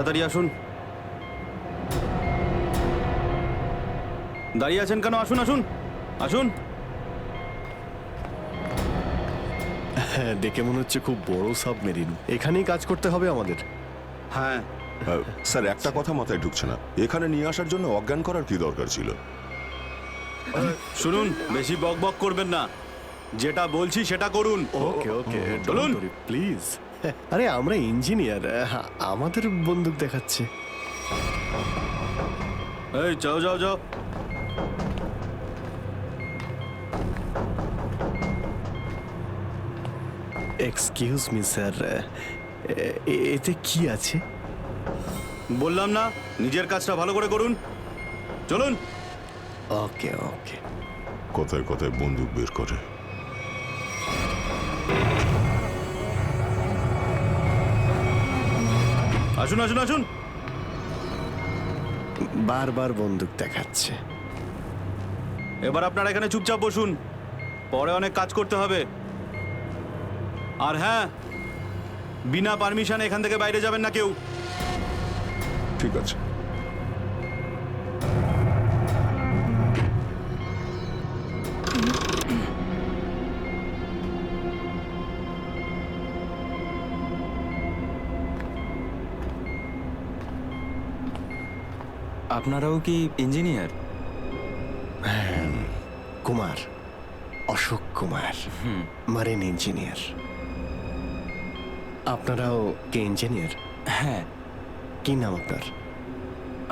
তাড়াতাড়ি আসুন। দাঁড়িয়ে আছেন কেন? আসুন আসুন আসুন। হ্যাঁ, দেখে মনে হচ্ছে খুব বড় সাবমেরিন। এখানেই কাজ করতে হবে আমাদের। হ্যাঁ স্যার, একটা কথা মাথায় ঢুকছে না, এখানে নিয়ে আসার জন্য অজ্ঞান করার কি দরকার ছিল? শুনুন, বেশি বক বক করবেন না, যেটা বলছি সেটা করুন। ওকে ওকে, চলুন। প্লিজ। আরে আমরা ইঞ্জিনিয়ার, আমাদের বন্দুক দেখাচ্ছে। এই যাও যাও যাও। এক্সকিউজ মি স্যার, এতে কি আছে? বললাম না, নিজের কাজটা ভালো করে করুন। চলুন। ওকে ওকে। কথায় কথায় বন্দুক বের করে। আসুন আসুন আসুন। বারবার বন্দুক দেখাচ্ছে। এবার আপনারা এখানে চুপচাপ বসুন, পরে অনেক কাজ করতে হবে। আর হ্যাঁ, বিনা পারমিশনে এখান থেকে বাইরে যাবেন না কেউ। ঠিক আছে। আপনারাও কি engineer? Kumar, Ashok Kumar, marine engineer. আপনারাও কি ইঞ্জিনিয়ার? হ্যাঁ, কি নাম আপনার?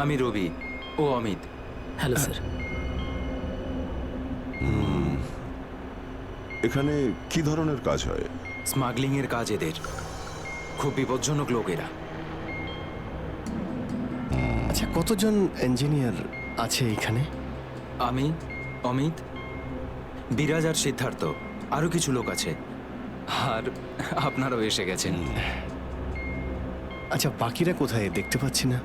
আমি রবি, ও অমিত। Hello sir. এখানে কি ধরনের কাজ হয়? স্মাগলিং এর কাজ এদের। খুব বিপজ্জনক লোক এরা। আচ্ছা, কতজন ইঞ্জিনিয়ার আছে এখানে? আমি, অমিত, বিরাজ আর সিদ্ধার্থ, আরো কিছু লোক আছে। আর আপনারাও এসে গেছেন। আচ্ছা, বাকিরা কোথায় দেখতে পাচ্ছি না?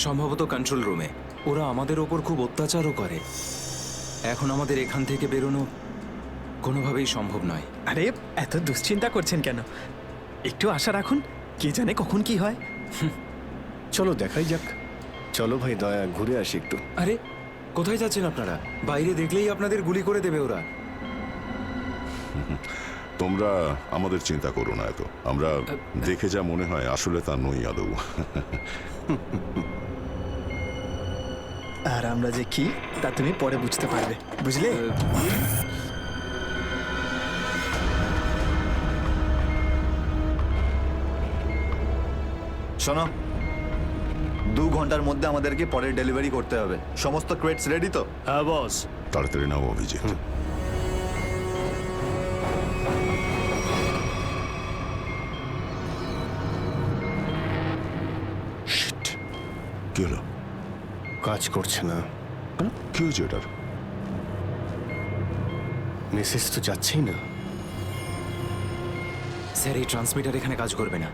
সম্ভবত কন্ট্রোল রুমে। ওরা আমাদের ওপর খুব অত্যাচারও করে। এখন আমাদের এখান থেকে বেরোনো কোনোভাবেই সম্ভব নয়। আরে এত দুশ্চিন্তা করছেন কেন? একটু আশা রাখুন, কে জানে কখন কি হয়। চলো দেখাই যাক। চলো ভাই, দয়া ঘুরে আসি একটু। আরে কোথায় যাচ্ছেন আপনারা? বাইরে দেখলেই আপনাদের গুলি করে দেবে ওরা। তোমরা আমাদের চিন্তা করো না এত। আমরা দেখে যা মনে হয় আসলে তা নই আদৌ। আর আমরা যে কি তা তুমি পরে বুঝতে পারবে, বুঝলে? শোনো, 2 ঘন্টার মধ্যে আমাদেরকে পরের ডেলিভারি করতে হবে। সমস্ত ক্রেটস রেডি তো? হ্যাঁ বস। তাড়াতাড়ি নাও অভিজিৎ। শিট, কি হলো? কাজ করছে না। কি হয়েছে এটার? মেসেজ তো যাচ্ছেই না। স্যার, এই ট্রান্সমিটার এখানে কাজ করবে না।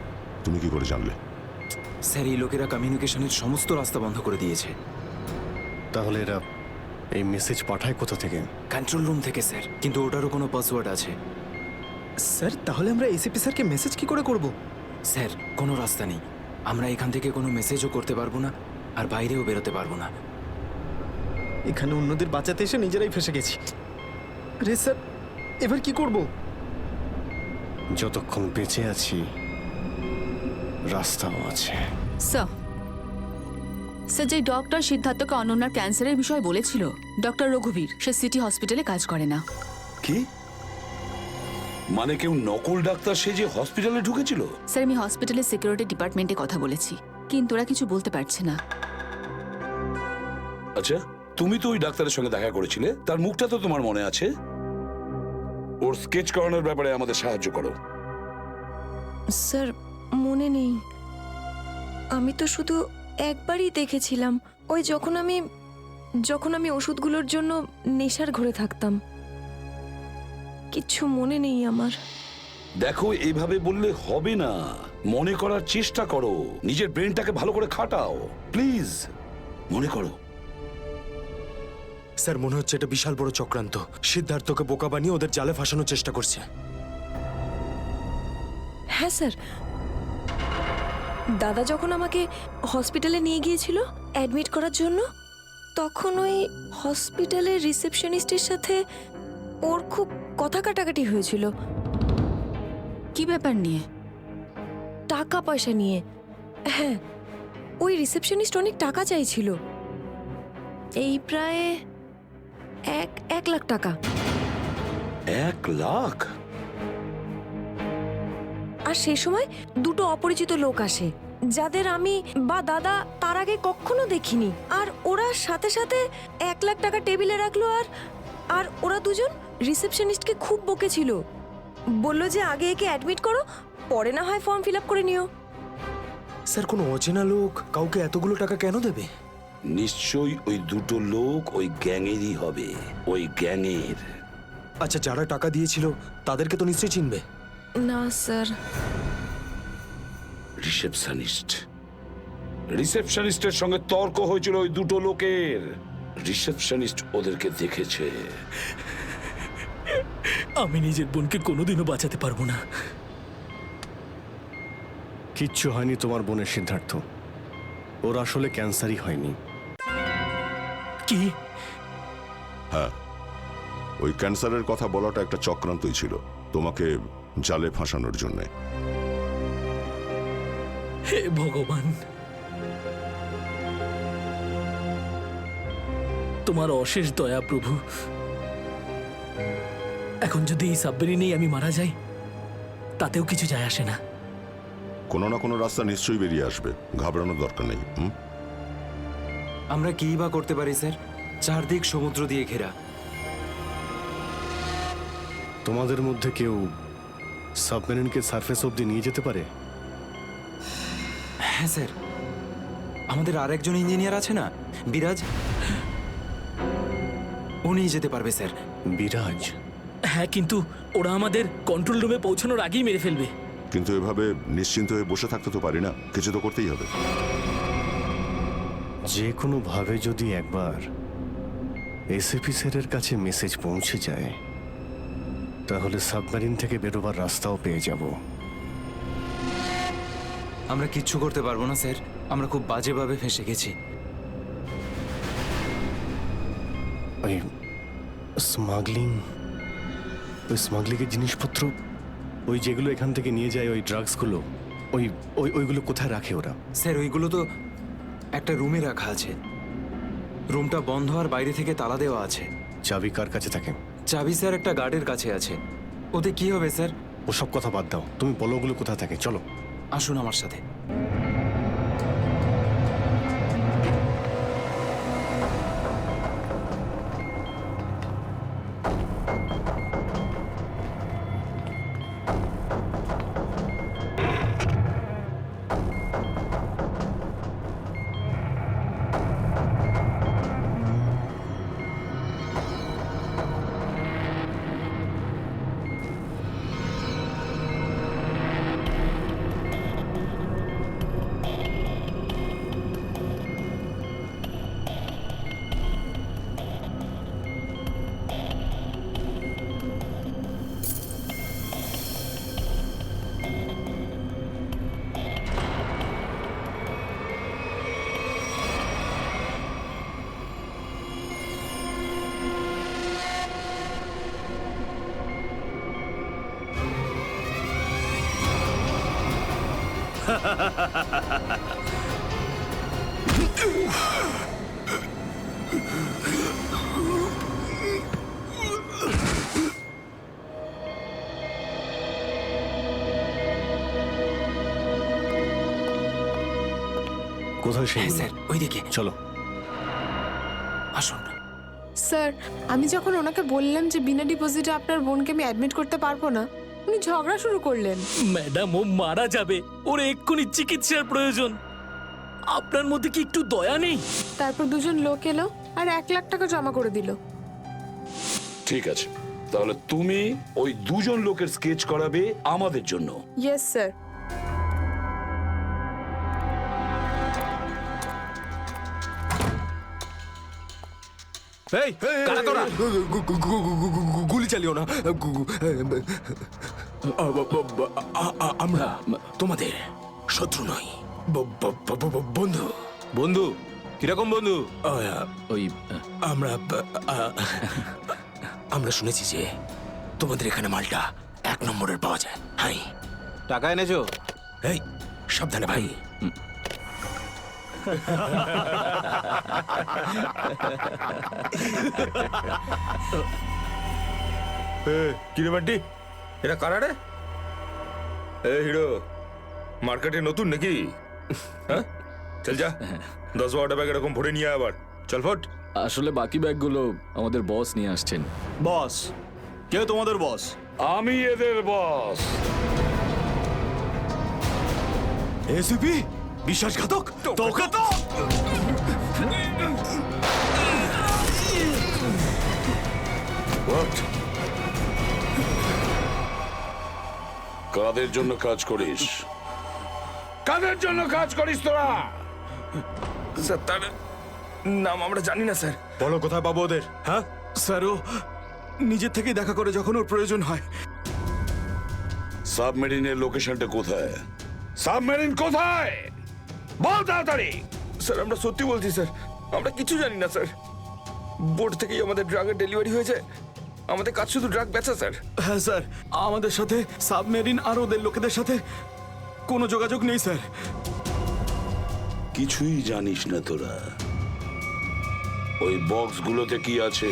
তুমি কি করে জানলে? স্যার, এই লোকেরা কমিউনিকেশনের সমস্ত রাস্তা বন্ধ করে দিয়েছে। তাহলে এরা এই মেসেজ পাঠায় কোথা থেকে? কন্ট্রোল রুম থেকে স্যার, কিন্তু ওটারও কোনো পাসওয়ার্ড আছে। স্যার, তাহলে আমরা এসিপি স্যারকে মেসেজ কি করে করব? স্যার, কোনো রাস্তা নেই। আমরা এখান থেকে কোনো মেসেজও করতে পারবো না, আর বাইরেও বেরোতে পারবো না। এখানে অন্যদের বাঁচাতে এসে নিজেরাই ফেসে গেছি। আরে স্যার, এবার কি করব? যতক্ষণ বেঁচে আছি রাস্তাও আছে। স্যার, স্যার, যে ডক্টর সিদ্ধার্থকে অনন্যার ক্যান্সারের বিষয়ে বলেছিল, ডক্টর রঘুবীর, সে সিটি হসপিটালে কাজ করে না। কি মানে? কেউ নকল ডাক্তার সেজে হসপিটালে ঢুকেছিল? স্যার, আমি হসপিটালের সিকিউরিটি ডিপার্টমেন্টে কথা বলেছি, কিন্তু ওরা কিছু বলতে পারছে না। আচ্ছা, তুমি তো ওই ডাক্তারের সঙ্গে দেখা করেছিলে, তার মুখটা তো তোমার মনে আছে। ওর স্কেচ করানোর ব্যাপারে আমাদের সাহায্য করো। স্যার, মনে নেই। আমি তো শুধু একবারই দেখেছিলাম, ওই যখন আমি ওষুধগুলোর জন্য নেশার ঘরে থাকতাম। কিচ্ছু মনে নেই আমার। দেখো, এইভাবে বললে হবে না। মনে করার চেষ্টা করো, নিজের ব্রেনটাকে ভালো করে খাটাও প্লিজ। মনে করো। স্যার, মনে হচ্ছে এটা বিশাল বড় চক্রান্ত। সিদ্ধার্থকে বোকা বানিয়ে ওদের জালে ফাঁসানোর চেষ্টা করছে। হ্যাঁ স্যার, দাদা যখন আমাকে হসপিটালে নিয়ে গিয়েছিল অ্যাডমিট করার জন্য, তখন ওই হসপিটালের রিসেপশনিস্টের সাথে ওর খুব কথা কাটাকাটি হয়েছিল কি ব্যাপার নিয়ে? টাকা পয়সা নিয়ে। হ্যাঁ, ওই রিসেপশনিস্ট অনেক টাকা চাইছিল, এই প্রায় 1 লাখ টাকা। 1 লাখ? আর সেই সময় দুটো অপরিচিত লোক আসে, যাদের আমি বা দাদা তার আগে কখনো দেখিনি। আর ওরা সাথে সাথে 1 লাখ টাকা টেবিলে রাখলো। আর ওরা দুজন রিসেপশনিস্টকে খুব বকেছিল, বলল যে আগে একে অ্যাডমিট করো, পরে না হয় ফর্ম ফিল আপ করে নিও। স্যার, কোনো অচেনা লোক কাউকে এতগুলো টাকা কেন দেবে? নিশ্চয়ই ওই দুটো লোক ওই গ্যাংয়েরই হবে, ওই গ্যাংয়ের। আচ্ছা, যারা টাকা দিয়েছিল তাদেরকে তো নিশ্চয়ই চিনবে। না স্যার। রিসেপশনিস্টের সঙ্গে তর্ক হয়েছিল ওই দুটো লোকের। রিসেপশনিস্ট ওদেরকে দেখেছে। আমি নিজের বোনকে কোনোদিনও বাঁচাতে পারবো না। কিচ্ছু হয়নি তোমার বোনের সিদ্ধার্থ, ওর আসলে ক্যান্সারই হয়নি। কি? হ্যাঁ, ওই ক্যান্সারের কথা বলাটা একটা চক্রান্তই ছিল, তোমাকে জালে ফাঁসানোর জন্যে। হে ভগবান, তোমার অশেষ দয়া প্রভু। এখন যদি এই সাবমেরিনেই আমি মারা যাই, তাতেও কিছু যায় আসে না। কোনো না কোনো রাস্তা নিশ্চয়ই বেরিয়ে আসবে, ঘাবড়ানোর দরকার নেই। আমরা কি বা করতে পারি স্যার? চারদিক সমুদ্র দিয়ে ঘেরা। তোমাদের মধ্যে কেউ সাবমেরিনকে সারফেস অবধি নিয়ে যেতে পারে? হ্যাঁ স্যার, আমাদের আরেকজন ইঞ্জিনিয়ার আছে না, বিরাজ, ও নিয়ে যেতে পারবে স্যার। বিরাজ? হ্যাঁ, কিন্তু ওরা আমাদের কন্ট্রোল রুমে পৌঁছানোর আগেই মেরে ফেলবে। কিন্তু এভাবে নিশ্চিন্ত হয়ে বসে থাকতে তো পারি না, কিছু তো করতেই হবে। যে কোনোভাবে যদি একবার এসএপি স্যারের কাছে মেসেজ পৌঁছে যায়, তাহলে সাবমেরিন থেকে বেরোবার রাস্তাও পেয়ে যাব। আমরা কিচ্ছু করতে পারবো না স্যার, আমরা খুব বাজেভাবে ফেঁসে গেছি। ওই স্মাগলিং, ওই স্মাগলিংয়ের জিনিসপত্র, ওই যেগুলো এখান থেকে নিয়ে যায়, ওই ড্রাগসগুলো, ওইগুলো কোথায় রাখে ওরা? স্যার, ওইগুলো তো একটা রুমে রাখা আছে। রুমটা বন্ধ আর বাইরে থেকে তালা দেওয়া আছে। চাবি কার কাছে থাকে? চাবি স্যার একটা গার্ডের কাছে আছে। ওতে কি হবে স্যার? ওসব কথা বাদ দাও, তুমি বলো ওগুলো কোথায় থাকে। চলো, আসুন আমার সাথে। কোথায় সেই? হ্যাঁ স্যার, ওইদিকে চলো, আসুন। স্যার, আমি যখন ওনাকে বললাম যে বিনা ডিপোজিটে আপনার বোনকে আমি অ্যাডমিট করতে পারবো না, উনি ঝগড়া শুরু করলেন। ম্যাডাম, ও মারা যাবে, ওর এক্ষুনি চিকিৎসার প্রয়োজন। আপনার মধ্যে কি একটু দয়া নেই? তারপর দুজন লোক এলো আর 1 লাখ টাকা জমা করে দিল। ঠিক আছে, তাহলে তুমি ওই দুজন লোকের স্কেচ করাবে আমাদের জন্য। Yes sir. এই, কারা তোরা? গুলি চালিও না। আমরা তোমাদের শত্রু নই। বন্ধু বন্ধু কিরকম বন্ধু? ওই আমরা শুনেছি যে তোমাদের এখানে মালটা 1 নম্বরের পাওয়া যায়। হাই, টাকা এনেছো? এই সাবধানে ভাই। কিরে বান্টি, এটা কারা রে? এ হিরো, মার্কেটে নতুন নাকি? হ্যাঁ, চল যা 10-12টা ব্যাগ এরকম ভরে নিয়ে আবার চল ফট। আসলে বাকি ব্যাগগুলো আমাদের বস নিয়ে আসছেন। বস? কে তোমাদের বস? আমি এদের বস। এসিপি বিশ্বাসঘাতক, তোকে তো What? কাদের জন্য কাজ করিস? কাদের জন্য কাজ করিস তোরা? স্যার, তার নাম আমরা জানি না স্যার। বলো কোথায় পাবো ওদের? হ্যাঁ স্যার, ও নিজের থেকেই দেখা করে যখন ওর প্রয়োজন হয়। সাবমেরিনের লোকেশনটা কোথায়? সাবমেরিন কোথায়? বল তাড়াতাড়ি। স্যার, আমরা সত্যি বলছি স্যার, আমরা কিছু জানি না স্যার। বোর্ড থেকেই আমাদের ড্রাগের ডেলিভারি হয়েছে। আমাদের কাজ শুধু ড্রাগ বেচা স্যার। হ্যাঁ স্যার, আমাদের সাথে সাবমেরিন আর ওদের লোকেদের সাথে কোনো যোগাযোগ নেই স্যার। কিছুই জানিস না তোরা। ওই বক্সগুলোতে কি আছে?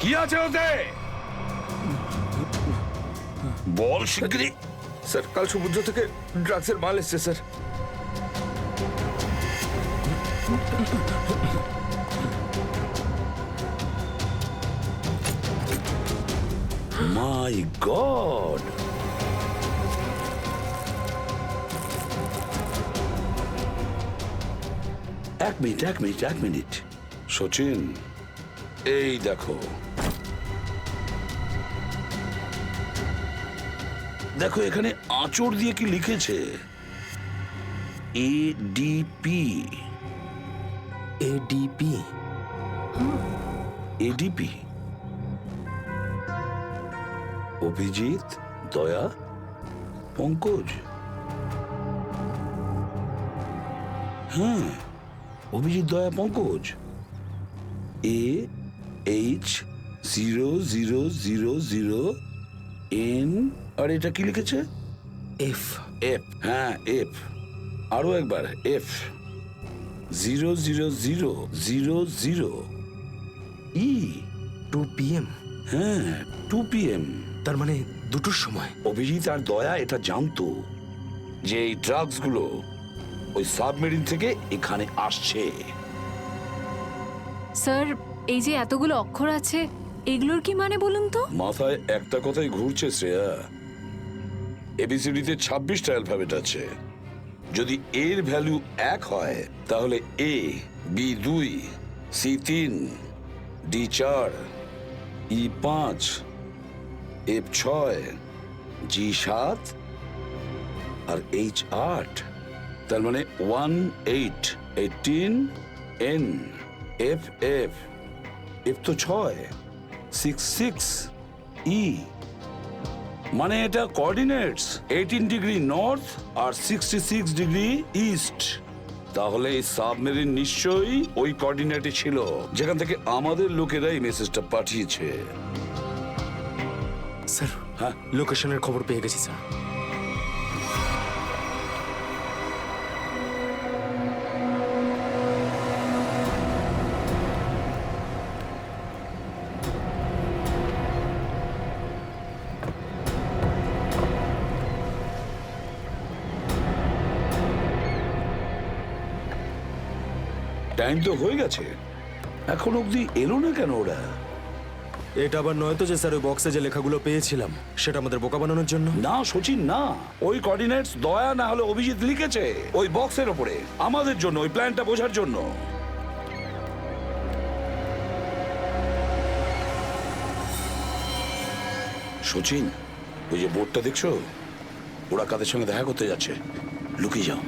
কি আছে ওতে? বল শিগগিরই। স্যার, কাল সমুদ্র থেকে ড্রাগসের মাল এসছে স্যার। মাই গড! এক মিনিট সচিন, এই দেখো দেখো এখানে আঁচড় দিয়ে কি লিখেছে? এডিপি। এডিপি? এডিপি অভিজিৎ, দয়া, পঙ্কজ। হ্যাঁ, অভিজিৎ, দয়া, পঙ্কজ। AH0000N। আর এটা কি লিখেছে? এফ। এফ, হ্যাঁ এফ। আরো একবার এফ। 00000E। 2 PM? হ্যাঁ, 2 PM। তার মানে 2টোর সময়। অভিজিৎ আর দয়া এটা জানতো যে এই ড্রাগসগুলো ওই সাবমেরিন থেকে এখানে আসছে। স্যার, এই যে এতগুলো অক্ষর আছে, এগুলোর কি মানে বলুন তো? মাথায় একটা কথাই ঘুরছে শ্রেয়া। এবিসিডিতে 26টা অ্যালফাবেট আছে। যদি এর ভ্যালু 1 হয় তাহলে A, B 2, C 3, D 4, E 5, F 6, G 7 R H 8। তার মানে 1 8 18 N F F F তো 6 6 6 E। মানে এটা কোঅর্ডিনেটস 18 ডিগ্রি নর্থ আর 66 ডিগ্রি ইস্ট। তাহলে এই সাবমেরিন নিশ্চয়ই ওই কোঅর্ডিনেটে ছিল যেখান থেকে আমাদের লোকেরা এই মেসেজটা পাঠিয়েছে। স্যার, হ্যাঁ, লোকেশনের খবর পেয়ে গেছি স্যার। টাইম তো হয়ে গেছে, এখন অবধি এলো না কেন ওরা? এটা আবার নয় তো যে স্যার ওই বক্সে যে লেখাগুলো পেয়েছিলাম সেটা আমাদের বোকা বানানোর জন্য? না সচিন, না। ওই কোঅর্ডিনেটস দয়া না হলে অভিজিৎ লিখেছে ওই বক্সের ওপরে আমাদের জন্য, ওই প্ল্যানটা বোঝার জন্য। সচিন, ওই যে বোর্ডটা দেখছো, ওরা কাদের সঙ্গে দেখা করতে যাচ্ছে। লুকিয়ে যাও।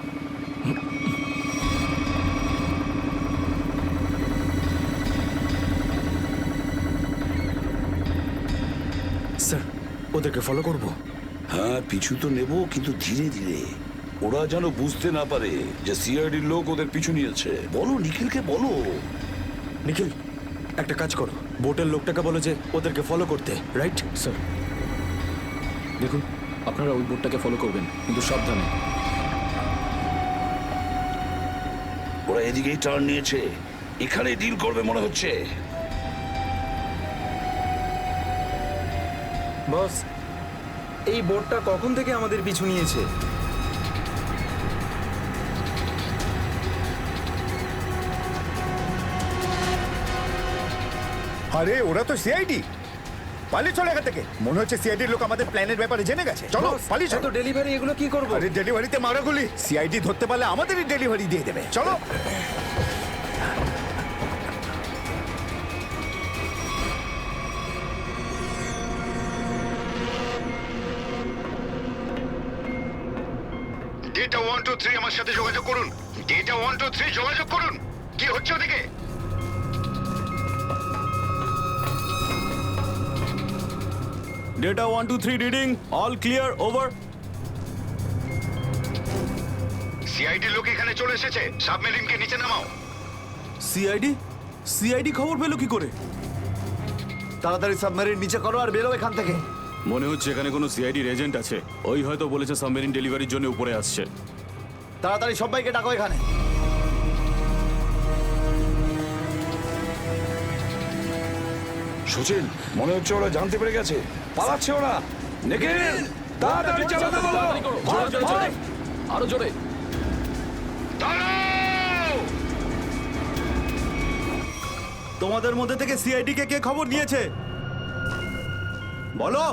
স্যার, ওদেরকে ফলো করব? হ্যাঁ, পিছু তো নেব, কিন্তু ধীরে ধীরে। ওরা যেন বুঝতে না পারে যে সিআইডির লোক ওদের পিছু নিয়েছে। বলো নিখিলকে বলো। নিখিল একটা কাজ করো, বোটের লোকটাকে বলো যে ওদেরকে ফলো করতে, রাইট? স্যার দেখুন, আপনারা ওই বোটটাকে ফলো করবেন, কিন্তু সাবধানে। ওরা এদিকেই টার্ন নিয়েছে, এখানে ডিল করবে মনে হচ্ছে। বস, এই বোটটা কখন থেকে আমাদের পিছু নিয়েছে? আরে ওরা তো সিআইডি, পালিয়ে চলে এখান থেকে। মনে হচ্ছে সিআইডির লোক আমাদের প্ল্যানের ব্যাপারে জেনে গেছে। চলো পালিয়ে চলো। ডেলিভারি এগুলো কি করবো? আরে ডেলিভারিতে মারা গুলি, সিআইডি ধরতে পারলে আমাদেরই ডেলিভারি দিয়ে দেবে। চলো। ডেটা 123 আমার সাথে যোগাযোগ করুন। ডেটা 123 যোগাযোগ করুন। কি হচ্ছে ওদিকে? Data 123 reading, all clear, over. CID লোক এখানে চলে এসেছে। সাবমেরিনকে নিচে নামাও। সিআইডি খবর পেলো কি করে? তাড়াতাড়ি সাবমেরিন নিচে করো আর বেরো এখান থেকে। মনে হচ্ছে এখানে কোনো সিআইডির এজেন্ট আছে। ওই হয়তো বলেছে সাবমেরিন ডেলিভারির জন্য উপরে আসছে। তাড়াতাড়ি সবাইকে ডাকো এখানে। সুচিন, মনে হচ্ছে ওরা জানতে পেরে গেছে, পালাচ্ছে ওরা। নিখিল, তাড়াতাড়ি চালাতে বলো। আরো জোরে। তোমাদের মধ্যে থেকে সিআইডি কে কে খবর দিয়েছে বলো।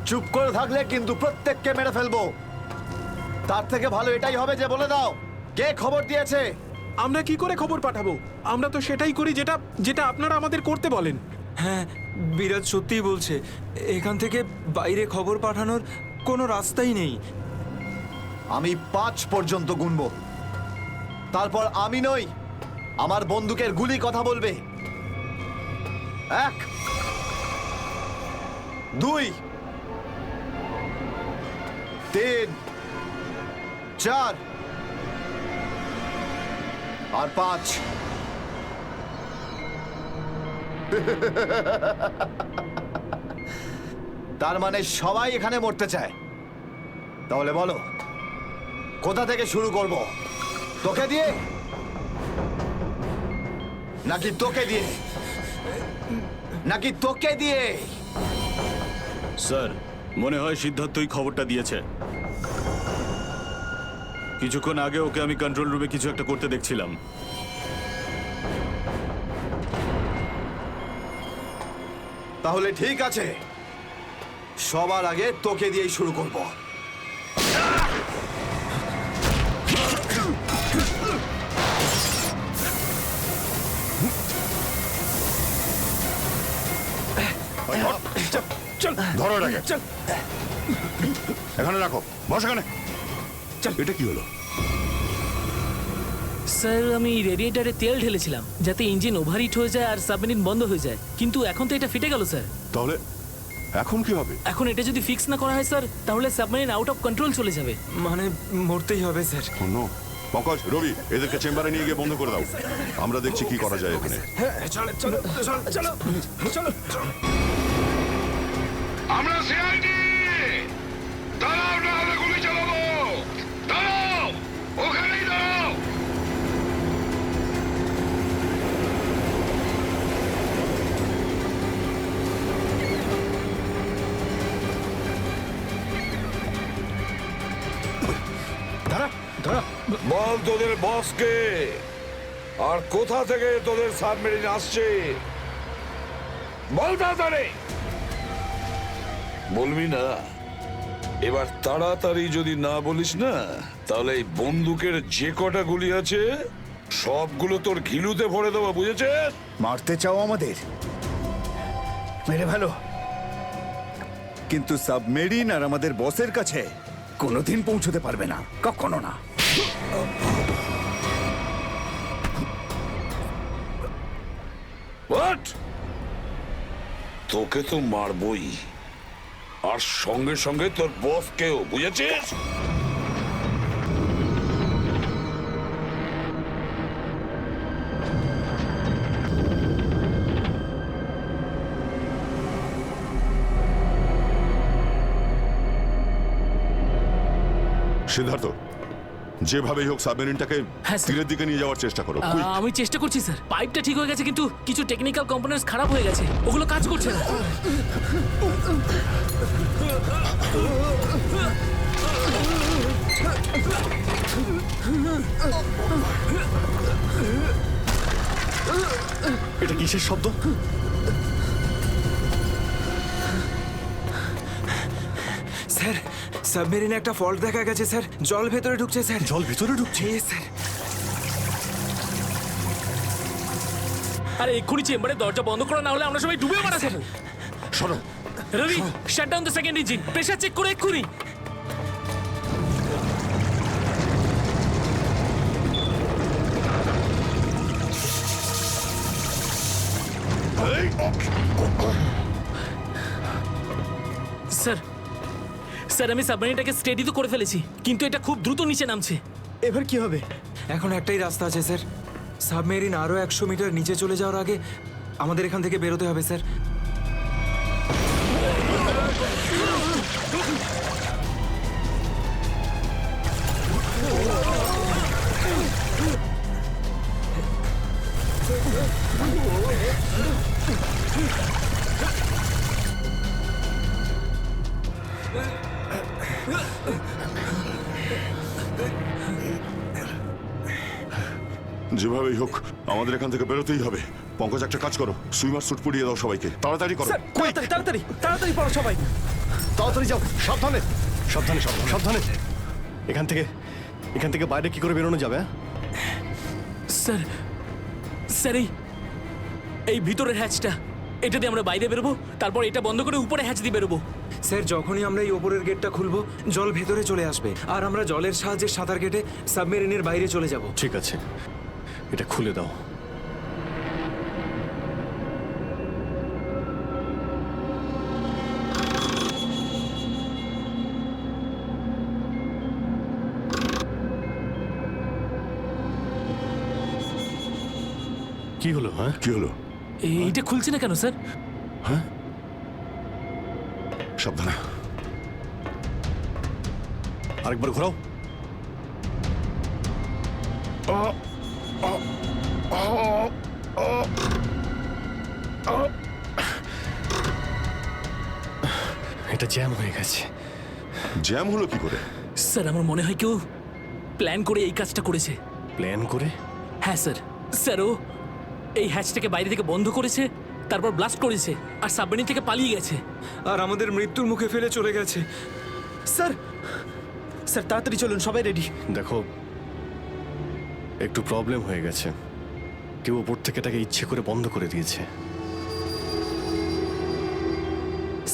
চুপ করে থাকলে কিন্তু প্রত্যেককে মেরে ফেলবো। তার থেকে ভালো এটাই হবে যে বলে দাও কে খবর দিয়েছে। আমরা কি করে খবর পাঠাবো? আমরা তো সেটাই করি যেটা যেটা আপনারা আমাদের করতে বলেন। হ্যাঁ, বিরাজ সত্যিই বলছে। এখান থেকে বাইরে খবর পাঠানোর কোনো রাস্তাই নেই। আমি 5 পর্যন্ত গুনবো, তারপর আমি নই, আমার বন্দুকের গুলি কথা বলবে। 1 2 3 4 আর 5। তার মানে সবাই এখানে মরতে চায়। তাহলে বলো কোথা থেকে শুরু করব? তোকে দিয়ে নাকি তোকে দিয়ে? নাকি তোকে দিয়ে? স্যার, মনে হয় সিদ্ধার্থই খবরটা দিয়েছে। কিছুক্ষণ আগে ওকে আমি কন্ট্রোল রুমে কিছু একটা করতে দেখছিলাম। তাহলে ঠিক আছে, সবার আগে তোকে দিয়েই শুরু করব। ধরো এটাকে, এখানে রাখো, বস এখানে। এটা কি হলো? স্যার, আমি রেডিয়েটারে তেল ঢেলেছিলাম যাতে ইঞ্জিন ওভারহিট হয়ে যায় আর সাবমেরিন বন্ধ হয়ে যায়, কিন্তু এখন তো এটা ফেটে গেল স্যার। তাহলে এখন কি হবে? এখন এটা যদি ফিক্স না করা হয় স্যার, তাহলে সাবমেরিন আউট অফ কন্ট্রোল চলে যাবে। মানে মরতেই হবে স্যার। নো, পঙ্কজ, রবি, এদেরকে চেম্বারে নিয়ে গিয়ে বন্ধ করে দাও। আমরা দেখছি কি করা যায় এখানে। আমরা সিআইডি। দাঁড়াও, না হলে গুলি চালাবো। দাঁড়াও, ওখানেই দাঁড়াও। বল তোদের বসকে, আর কোথা থেকে তোদের সাবমেরিন আসছে বল তাড়াতাড়ি। বলবি না? এবার তাড়াতাড়ি যদি না বলিস না, তাহলে এই বন্দুকের যে কটা গুলি আছে সবগুলো তোর ঘিলুতে ভরে দেবো, বুঝেছিস? মারতে চাও আমাদের? মেরে ভালো, কিন্তু সাবমেরিন আর আমাদের বসের কাছে কোনোদিন পৌঁছতে পারবে না, কখনো না। হোয়াট? তোকে তো মারবই, আর সঙ্গে সঙ্গে তোর বস কেউ, বুঝেছিস? সিদ্ধার্থ, যেভাবেই হোক সাবমেরিনটাকে তীরের দিকে নিয়ে যাওয়ার চেষ্টা করো। quick! আমি চেষ্টা করছি স্যার। পাইপটা ঠিক হয়ে গেছে কিন্তু কিছু টেকনিক্যাল কম্পোনেন্টস খারাপ হয়ে গেছে, ওগুলো কাজ করছে না। এটা কিসের শব্দ? স্যার, সাবমেরিনে একটা ফল্ট দেখা গেছে স্যার। জল ভেতরে ঢুকছে স্যার। জল ভেতরে ঢুকছে? স্যার। আরে এক্ষুনি চেম্বারে দরজা বন্ধ করা না হলে আমরা সবাই ডুবে মারা স্যার। শোনো Ravi, shut down the second engine, pressure check করে এক্ষুনি। স্যার, স্যার আমি সাবমেরিনটাকে স্টেডি তো করে ফেলেছি, কিন্তু এটা খুব দ্রুত নিচে নামছে। এবার কি হবে? এখন একটাই রাস্তা আছে স্যার। সাবমেরিন আরো 100 মিটার নিচে চলে যাওয়ার আগে আমাদের এখান থেকে বেরোতে হবে স্যার। যেভাবেই হোক আমাদের এখান থেকে বেরোতেই হবে। পঙ্কজ, একটা কাজ করো, সুইমার স্যুট পরিয়ে দাও সবাইকে, তাড়াতাড়ি করো। তাড়াতাড়ি তাড়াতাড়ি তাড়াতাড়ি পড়ো সবাই, তাড়াতাড়ি যাও, সাবধানে সাবধানে সাবধানে সাবধানে। এখান থেকে বাইরে কি করে বেরোনো যাবে? স্যার, স্যার এই ভিতরের হ্যাচটা, এটা দিয়ে আমরা বাইরে বেরোবো, তারপর এটা বন্ধ করে উপরে হ্যাচ দিয়ে বেরোবো। স্যার, যখনই আমরা এই ওপরের গেটটা খুলবো জল ভেতরে চলে আসবে, আর আমরা জলের সাহায্যে সাঁতার কেটে সাবমেরিনের বাইরে চলে যাব। ঠিক আছে, এটা খুলে দাও। কি হলো? হ্যাঁ, কি হলো? এইটা খুলছে না কেন স্যার? হ্যাঁ, সাবধানে। আরেকবার ঘোরাও। এটা জ্যাম হয়ে গেছে। জ্যাম হলো কি করে? স্যার আমার মনে হয় কেউ প্ল্যান করে এই কাজটা করেছে। প্ল্যান করে? হ্যাঁ স্যার। স্যার ও এই হ্যাচটাকে বাইরে থেকে বন্ধ করেছে, তারপর ব্লাস্ট করেছে, আর সাবমেরিন থেকে পালিয়ে গেছে, আর আমাদের মৃত্যুর মুখে ফেলে চলে গেছে। স্যার, স্যার তাড়াতাড়ি চলুন, সবাই রেডি। দেখো, একটু প্রবলেম হয়ে গেছে। কেউ ওপর থেকে এটাকে ইচ্ছে করে বন্ধ করে দিয়েছে।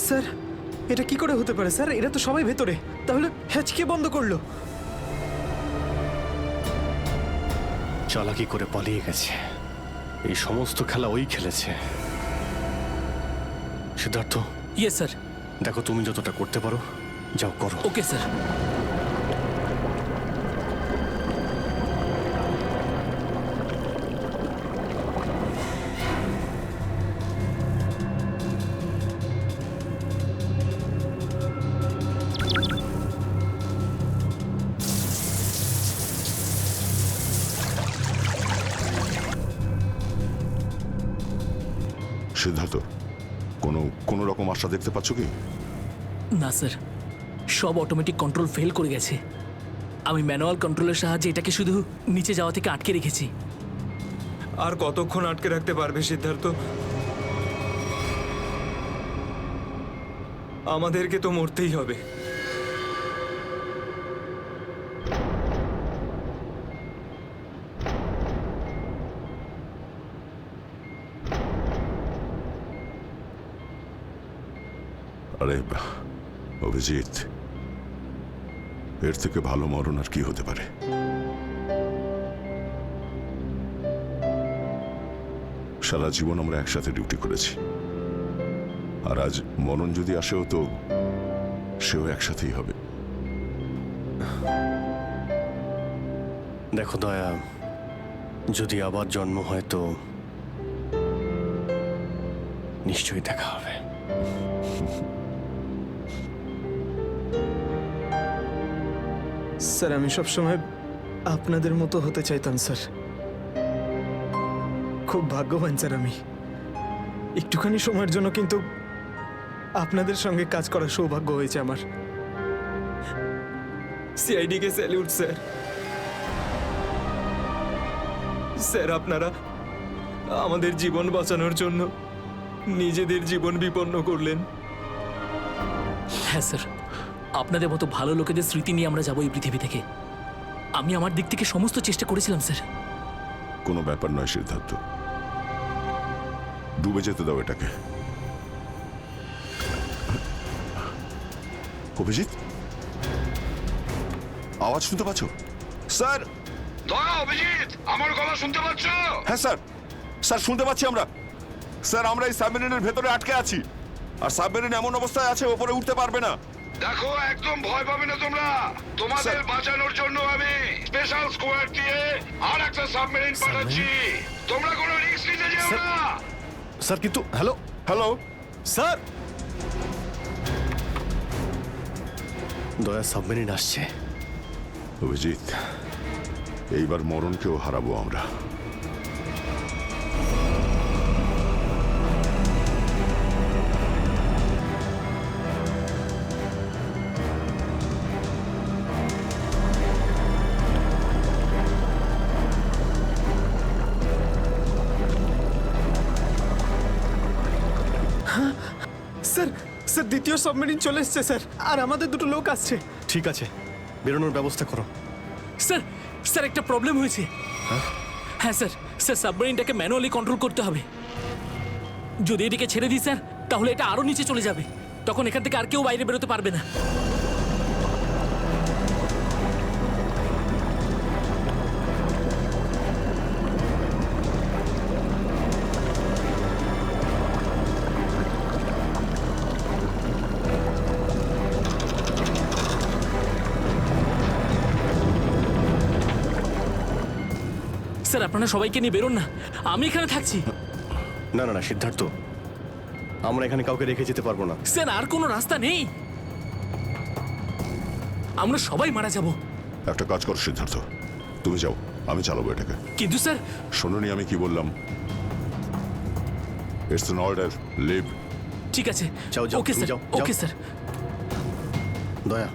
স্যার, এটা কি করে হতে পারে স্যার? এরা তো সবাই ভেতরে, তাহলে হ্যাচ কে বন্ধ করলো? চালাকি করে পালিয়ে গেছে। এই সমস্ত খেলা ওই খেলেছে। সিদ্ধার্থ। Yes sir. দেখো, তুমি যতটা করতে পারো যাও করো। Okay sir. সিদ্ধার্থ, কোনো রকম আশা দেখতে পাচ্ছ কি? না স্যার, সব অটোমেটিক কন্ট্রোল ফেল করে গেছে। আমি ম্যানুয়াল কন্ট্রোলের সাহায্যে এটাকে শুধু নিচে যাওয়া থেকে আটকে রেখেছি। আর কতক্ষণ আটকে রাখতে পারবে সিদ্ধার্থ? আমাদেরকে তো মরতেই হবে। আরে অভিজিৎ, এর থেকে ভালো মরণ আর কি হতে পারে? সারা জীবন আমরা একসাথে ডিউটি করেছি, আর আজ মরণ যদি আসেও তো সেও একসাথেই হবে। দেখো দয়া, যদি আবার জন্ম হয় তো নিশ্চয়ই দেখা হবে। স্যার আমি সবসময় আপনাদের মতো হতে চাইতাম স্যার। খুব ভাগ্যবান স্যার আমি, একটুখানি সময়ের জন্য কিন্তু আপনাদের সঙ্গে কাজ করার সৌভাগ্য হয়েছে আমার। সিআইডি কে স্যালিউট স্যার। স্যার আপনারা আমাদের জীবন বাঁচানোর জন্য নিজেদের জীবন বিপন্ন করলেন। হ্যাঁ স্যার, আপনাদের মতো ভালো লোকেদের স্মৃতি নিয়ে আমরা যাবো এই পৃথিবী থেকে। আমি আমার দিক থেকে সমস্ত চেষ্টা করেছিলাম স্যার। কোনো ব্যাপার নয় সিদ্ধার্থ, ডুবে যেতে দাও এটাকে। অভিজিৎ, আওয়াজ শুনতে পাচ্ছ? স্যার! দয়া, অভিজিৎ, আমার গলা শুনতে পাচ্ছ? হ্যাঁ স্যার, স্যার শুনতে পাচ্ছি আমরা। স্যার আমরা এই সাবমেরিনের ভেতরে আটকে আছি, আর সাবমেরিন এমন অবস্থায় আছে ওপরে উঠতে পারবে না। দেখো, একদম ভয় পাবে না তোমরা। তোমাদের বাঁচানোর জন্য আমি স্পেশাল স্কোয়াড দিয়ে আর একটা সাবমেরিন পাঠাচ্ছি। তোমরা কোনো রিস্ক নিতে যেও না। স্যার কিন্তু হ্যালো হ্যালো স্যার, দয়া সাবমেরিন আসছে। অভিজিৎ, এইবার মরণকেও হারাবো আমরা। স্যার স্যার দ্বিতীয় সাবমেরিন চলে এসছে স্যার, আর আমাদের দুটো লোক আসছে। ঠিক আছে, বেরোনোর ব্যবস্থা করো। স্যার স্যার একটা প্রবলেম হয়েছে। হ্যাঁ স্যার, স্যার সাবমেরিনটাকে ম্যানুয়ালি কন্ট্রোল করতে হবে। যদি এটিকে ছেড়ে দিই স্যার, তাহলে এটা আরো নিচে চলে যাবে। তখন এখান থেকে আর কেউ বাইরে বেরোতে পারবে না। স্যার আপনারা সবাইকে নিয়ে বেরোন না, আমি এখানে থাকছি। না না না সিদ্ধার্থ, আমরা এখানে কাউকে রেখে যেতে পারবো না। স্যার আর কোনো রাস্তা নেই, আমরা সবাই মারা যাব। একটা কাজ করো সিদ্ধার্থ, তুমি যাও, আমি চালাবো এটাকে। কিন্তু স্যার, শোনোনি আমি কি বললাম? It's an order, leave. ঠিক আছে, যাও যাও, ওকে তুমি স্যার, যাও, ওকে যাও। স্যার। দয়া,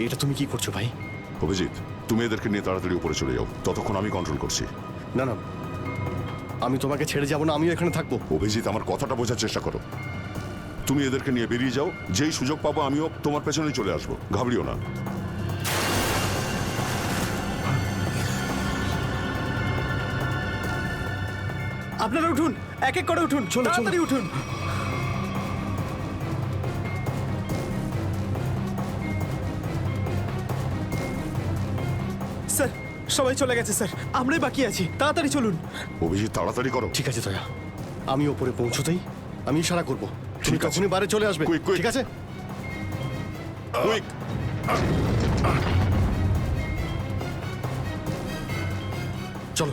এটা তুমি কি করছো ভাই? অভিজিৎ, তুমি এদেরকে নিয়ে তাড়াতাড়ি উপরে চলে যাও, ততক্ষণ আমি কন্ট্রোল করছি। না না, আমি তোমাকে ছেড়ে যাবো না, আমিও এখানে থাকবো। অভিজিৎ, আমার কথাটা বোঝার চেষ্টা করো। তুমি এদেরকে নিয়ে বেরিয়ে যাও, যেই সুযোগ পাবো আমিও তোমার পেছনেই চলে আসবো, ঘাবড়িও না। আপনারা উঠুন, এক এক করে উঠুন, তাড়াতাড়ি উঠুন। স্যার সবাই চলে গেছে স্যার, আমরাই বাকি আছি, তাড়াতাড়ি চলুন। অভিজিৎ তাড়াতাড়ি করো। ঠিক আছে দয়া, আমি ওপরে পৌঁছতেই আমি ইশারা করবো, তুমি তখনই বাইরে চলে আসবে। ঠিক আছে? কুইক। চলো।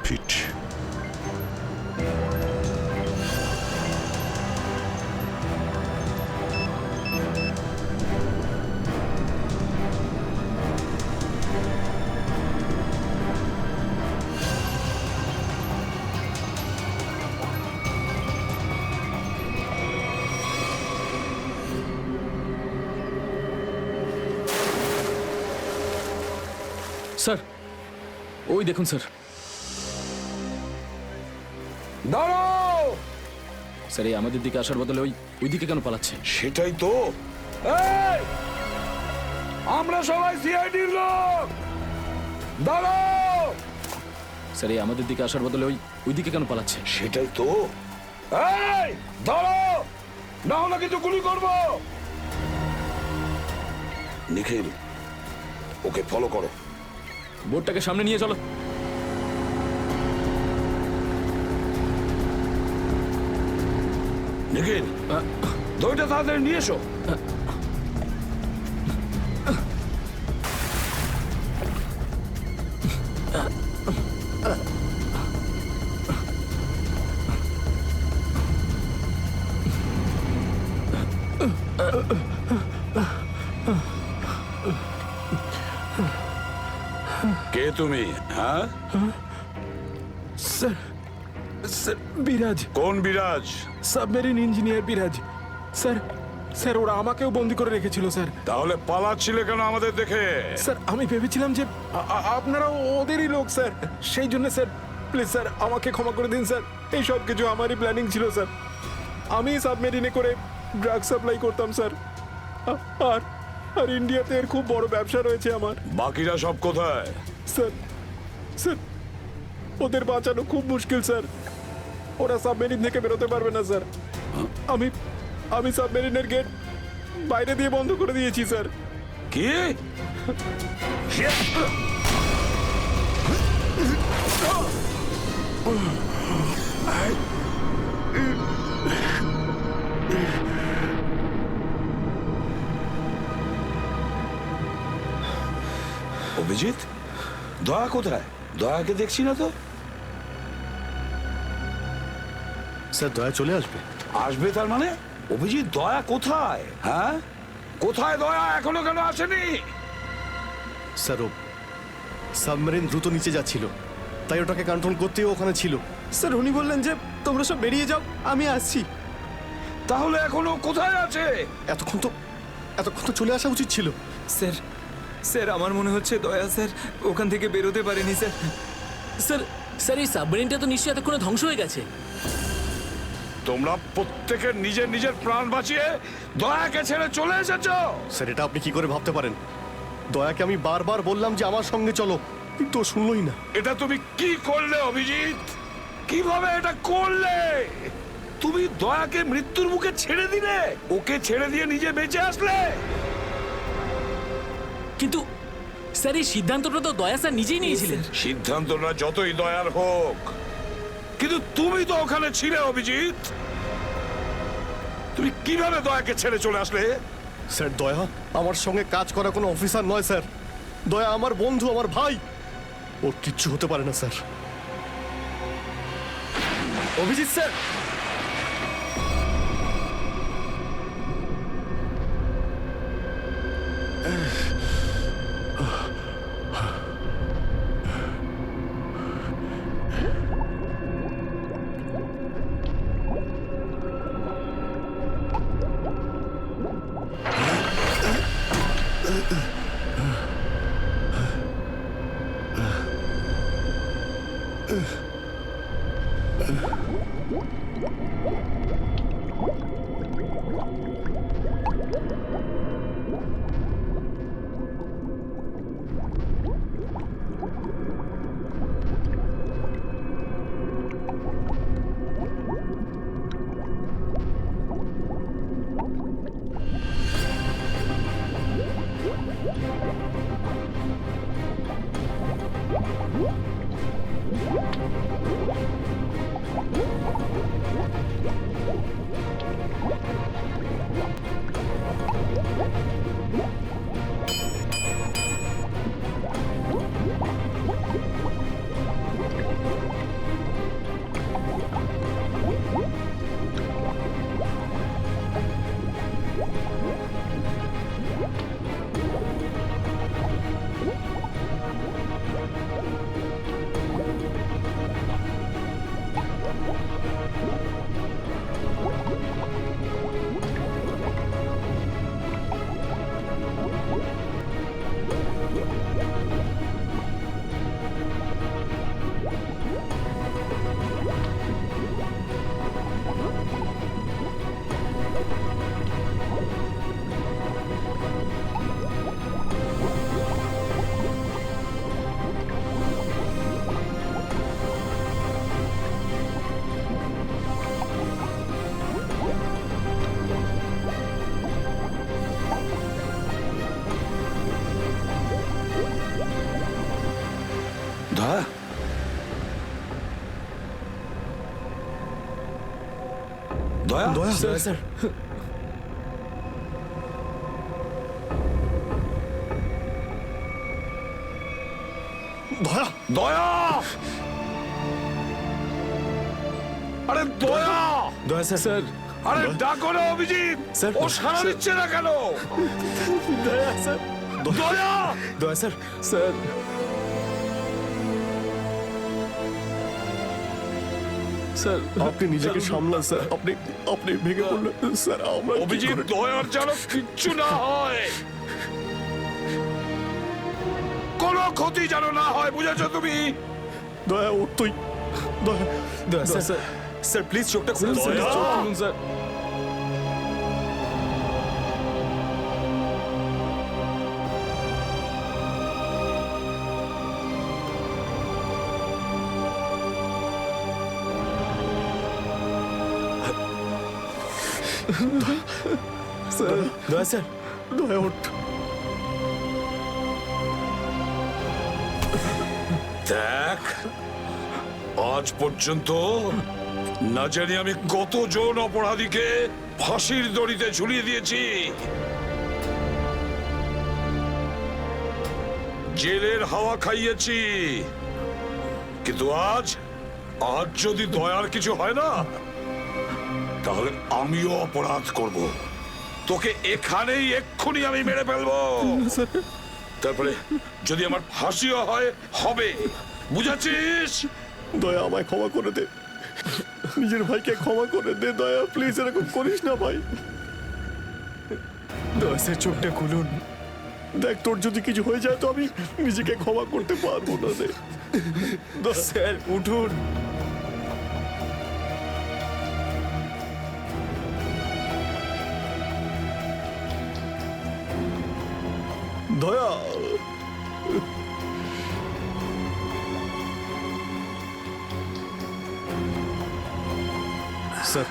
ফিট। স্যার ওই দেখুন স্যার। দাঁড়াও! স্যার এই আমাদের দিকে আসার বদলে ওই দিকে কেন পালাচ্ছে? সেটাই তো। এই! আমরা সবাই সিআইডির লোক। দাঁড়াও! স্যার এই আমাদের দিকে আসার বদলে ওই দিকে কেন পালাচ্ছে? সেটাই তো। এই! দাঁড়াও! না হলে কিন্তু গুলি করবো। নিখিল, ওকে ফলো করো। বোর্ডটাকে সামনে নিয়ে চলো। নিখিল, দইটা তাড়াতাড়ি নিয়ে এসো। কে তুমি? হ্যাঁ স্যার, স্যার বিরাজ। কোন বিরাজ? সাবমেরিন ইঞ্জিনিয়ার বিরাজ। স্যার, স্যার ওরা আমাকেও বন্দি করে রেখেছিল স্যার। তাহলে পালাচ্ছিলে কেন আমাদের দেখে? স্যার আমি ভেবেছিলাম যে আপনারা ওদেরই লোক স্যার, সেই জন্য স্যার প্লিজ স্যার আমাকে ক্ষমা করে দিন স্যার। এই সব কিছু আমারই প্ল্যানিং ছিল স্যার। আমি সাবমেরিনে করে ড্রাগ সাপ্লাই করতাম স্যার। আর আর ইন্ডিয়াতে এর খুব বড় ব্যবসা রয়েছে আমার। বাকিরা সব কোথায়? স্যার, স্যার ওদের বাঁচানো খুব মুশকিল স্যার। ওরা সাবমেরিন থেকে বেরোতে পারবে না স্যার। আমি সাবমেরিনের গেট বাইরে দিয়ে বন্ধ করে দিয়েছি স্যার। কি? অভিজিৎ, দয়া কোথায়? দয়াকে দেখছি না তো। স্যার দয়া চলে আসবে। আসবে তার মানে? অভিজিৎ, দয়া কোথায়? হ্যাঁ, কোথায় দয়া? এখনো কেন আসেনি? স্যার ও সাবমেরিন দ্রুত নিচে যাচ্ছিল, তাই ওটাকে কন্ট্রোল করতেই ওখানে ছিল। স্যার উনি বললেন যে তোমরা সব বেরিয়ে যাও, আমি আসছি। তাহলে এখনো কোথায় আছে? এতক্ষণ তো চলে আসা উচিত ছিল। স্যার, স্যার আমার মনে হচ্ছে দয়া স্যার ওখান থেকে বেরোতে পারেনি স্যার। স্যার, স্যার এই সাবমেরিনটা তো নিশ্চয়ই এতক্ষণে ধ্বংস হয়ে গেছে। তোমরা প্রত্যেকের নিজের নিজের প্রাণ বাঁচিয়ে দয়াকে ছেড়ে চলে এসেছো। স্যার এটা আপনি কি করে ভাবতে পারেন? দয়াকে আমি বারবার বললাম যে আমার সঙ্গে চলো, কিন্তু ও শুনলই না। এটা তুমি কি করলে অভিজিৎ? কিভাবে এটা করলে? তুমি দয়াকে মৃত্যুর মুখে ছেড়ে দিলে, ওকে ছেড়ে দিয়ে নিজে বেঁচে আসলে। কিন্তু স্যার এই সিদ্ধান্তটা তো দয়া স্যার নিজেই নিয়েছিলেন। সিদ্ধান্তটা যতই দয়ার হোক, কিন্তু তুমি তো ওখানে ছিলে অভিজিৎ। তুমি কিভাবে দয়াকে ছেড়ে চলে আসলে? স্যার দয়া আমার সঙ্গে কাজ করা কোনো অফিসার নয় স্যার। দয়া আমার বন্ধু, আমার ভাই। ওর কিচ্ছু হতে পারে না স্যার। অভিজিৎ স্যার, হ্যাঁ দয়া দয়া স্যার দয়া দয়া আরে দয়া দয়া স্যার আরে ডাকো না অভিজিৎ স্যার, ও সারা দিচ্ছে না কেন দয়া স্যার দয়া দয়া স্যার স্যার স্যার আপনি নিজেকে সামলান স্যার। আপনি আপনি ভেঙে পড়লেন স্যার। আমরা কি অভিজিৎ করে- দয়ার যেন কিচ্ছু না হয় কোনো ক্ষতি যেন না হয় বুঝেছো তুমি দয়া ওর তুই দয়া দয়া স্যার স্যার প্লিজ চোখটা খুলুন স্যার দয়া। চোখ খুলুন স্যার স্যার দয়া স্যার দয়া ওঠ। দেখ আজ পর্যন্ত না জানি আমি কতজন অপরাধীকে ফাঁসির দড়িতে ঝুলিয়ে দিয়েছি জেলের হাওয়া খাইয়েছি কিন্তু আজ যদি দয়ার কিছু হয় না তাহলে আমিও অপরাধ করব তোকে এখানেই এক্ষুনি আমি মেরে ফেলবো তারপরে যদি আমার ফাঁসিও হয় হবে বুঝেছিস দয়া আমায় ক্ষমা করে দে, নিজের ভাইকে ক্ষমা করে দে দয়া, প্লিজ এরকম করিস না ভাই। দয়া স্যার চোখটা খুলুন। দেখ তোর যদি কিছু হয়ে যায় তো আমি নিজেকে ক্ষমা করতে পারবো না রে। স্যার উঠুন। দয়া স্যার,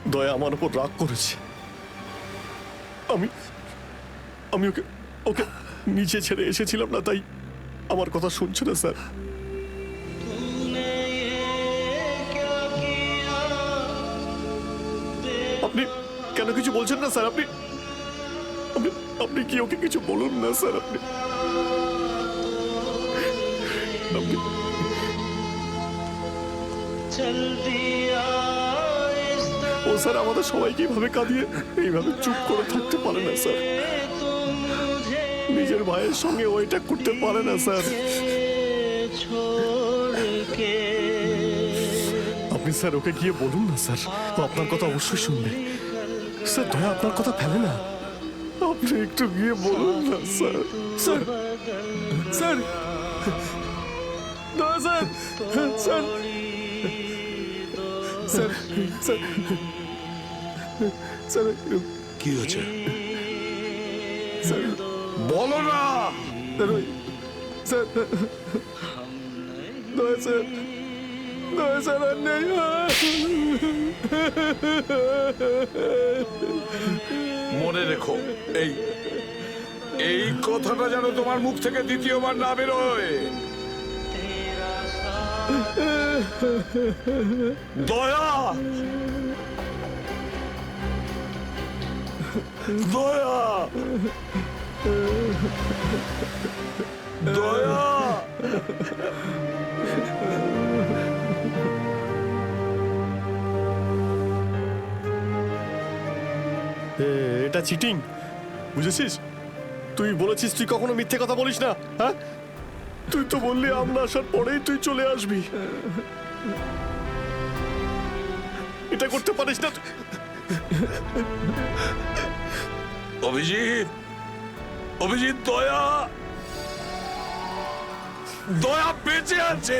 দয়া আমার উপর রাগ করেছে। আমি আমি ওকে ওকে নিচে ছেড়ে এসেছিলাম না, তাই আমার কথা শুনছে না স্যার। আপনি কেন কিছু বলছেন না স্যার? আপনি আপনি আপনি কি ওকে কিছু বলুন না স্যার? আপনি আপনি ও স্যার আমাদের সবাইকে এইভাবে কাঁদিয়ে এইভাবে চুপ করে থাকতে পারে না স্যার। নিজের ভাইয়ের সঙ্গে ওইটা করতে পারে না স্যার। আপনি স্যার ওকে গিয়ে বলুন না স্যার, ও আপনার কথা অবশ্যই শুনবে স্যার। দয়া আপনার কথা ফেলে না, আপনি একটু গিয়ে বলুন না স্যার। স্যার স্যার দয়া sir sir sir sir sir কি হয়েছে স্যার বলো না। স্যার দয়া স্যার দয়া স্যার আর নেই। মনে রেখো এই এই কথাটা যেন তোমার মুখ থেকে দ্বিতীয়বার না বেরোয়। দয়া দয়া দয়া এটা চিটিং, বুঝেছিস? তুই বলেছিস তুই কখনো মিথ্যে কথা বলিস না, হ্যাঁ? তুই তো বললি আমরা আসার পরেই তুই চলে আসবি। এটা করতে পারিস না। অভিজিৎ অভিজিৎ দয়া দয়া বেঁচে আছে।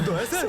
দয়া স্যার